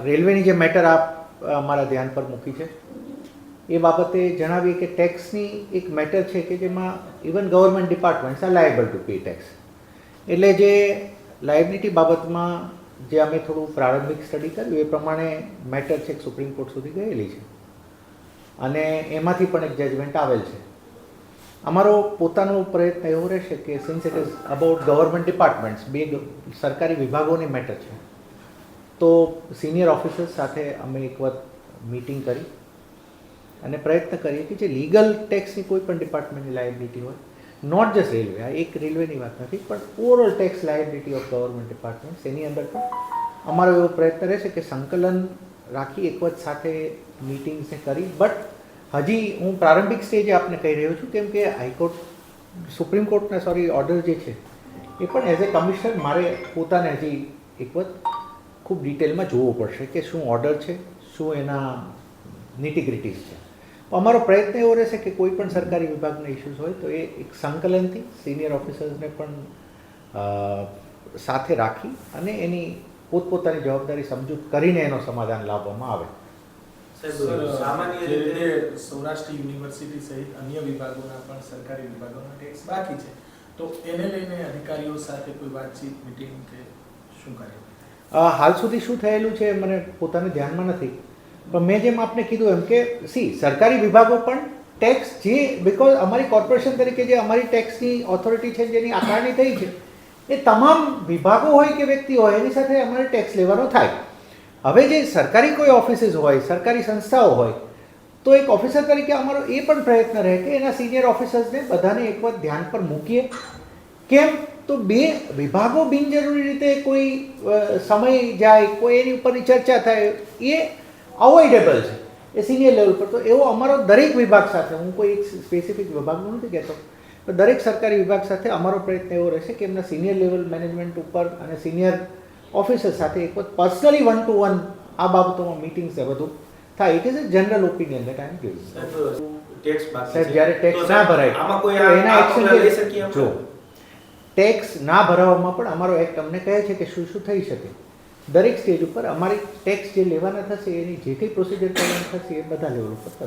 રેલવેની જે મેટર આપ અમારા ધ્યાન પર મૂકી છે એ બાબતે જણાવીએ કે ટેક્સની એક મેટર છે કે જેમાં even government departments are liable to pay tax. એટલે જે લાયબિલિટી બાબતમાં જે અમે થોડું પ્રારંભિક સ્ટડી કર્યું એ પ્રમાણે મેટર છે સુપ્રીમ કોર્ટ સુધી ગયેલી છે અને એમાંથી પણ એક જજમેન્ટ આવેલ છે. અમારો પોતાનો પ્રયત્ન એવો રહેશે કે since it is about government departments, બે સરકારી વિભાગોની મેટર છે, તો સિનિયર ઓફિસર્સ સાથે અમે એક વખત મીટિંગ કરી અને પ્રયત્ન કરીએ કે જે લીગલ ટેક્સની કોઈ પણ ડિપાર્ટમેન્ટની લાયબિલિટી હોય, નોટ જસ્ટ રેલવે, આ એક રેલવેની વાત નથી, પણ overall tax liability of government departments, એની અંદર પણ અમારો એવો પ્રયત્ન રહેશે કે સંકલન રાખી એક વખત સાથે મીટિંગ્સને કરી. બટ હજી હું પ્રારંભિક સ્ટેજે આપને કહી રહ્યો છું કેમ કે હાઈકોર્ટ, સુપ્રીમ કોર્ટના ઓર્ડર જે છે એ પણ એઝ એ કમિશનર મારે પોતાને હજી એક વખત ખૂબ ડિટેલમાં જોવું પડશે કે શું ઓર્ડર છે, શું એના નિટીગ્રિટીઝ છે. અમારો પ્રયત્ન એવો રહેશે કે કોઈ પણ સરકારી વિભાગના ઇસ્યુઝ હોય તો એ એક સંકલનથી સિનિયર ઓફિસર્સને પણ સાથે રાખી અને એની પોતપોતાની જવાબદારી સમજૂત કરીને એનો સમાધાન લાવવામાં આવે. સામાન્ય રીતે સૌરાષ્ટ્ર યુનિવર્સિટી સહિત અન્ય વિભાગોના પણ સરકારી વિભાગોના ટેક્સ બાકી છે, તો એને લઈને અધિકારીઓ સાથે કોઈ વાતચીત, મીટિંગ કે શું કાર્ય? હાલ સુધી શું થયેલું છે મને પોતાને ધ્યાનમાં નથી, પણ મેં જેમ આપને કીધું એમ કે સરકારી વિભાગો પણ ટેક્સ જે, બિકોઝ અમારી કોર્પોરેશન તરીકે જે અમારી ટેક્સની ઓથોરિટી છે જેની આકારણી થઈ છે એ તમામ વિભાગો હોય કે વ્યક્તિ હોય એની સાથે અમારે ટેક્સ લેવાનો થાય. હવે જે સરકારી કોઈ ઓફિસીસ હોય, સરકારી સંસ્થાઓ હોય, તો એક ઓફિસર તરીકે અમારો એ પણ પ્રયત્ન રહે કે એના સિનિયર ઓફિસર્સને બધાને એક વખત ધ્યાન પર મૂકીએ. કેમ તો બે વિભાગો બિનજરૂરી રીતે કોઈ સમય જાય, કોઈ એની ઉપરની ચર્ચા થાય, એ અવોઇડેબલ છે એ સિનિયર લેવલ પર. તો એવો અમારો દરેક વિભાગ સાથે, હું કોઈ એક સ્પેસિફિક વિભાગનું નથી કહેતો, પણ દરેક સરકારી વિભાગ સાથે અમારો પ્રયત્ન એવો રહેશે કે એમના સિનિયર લેવલ મેનેજમેન્ટ ઉપર અને સિનિયર ઓફિસર સાથે એક વખત પર્સનલી 1-to-1 આ બાબતોમાં મીટિંગ્સ એ બધું થાય. It is a general opinion that I am giving. સાહેબ, જ્યારે ટેક્સ ના ભરાય તો એના એક્શન જો ટેક્સ ના ભરાવામાં પણ અમારો એક્ટ અમને કહે છે કે શું શું થઈ શકે. દરેક સ્ટેજ ઉપર અમારી ટેક્સ જે લેવાના થશે એની જે કંઈ પ્રોસિજર કરવાની થશે એ બધા લેવલ ઉપર થશે.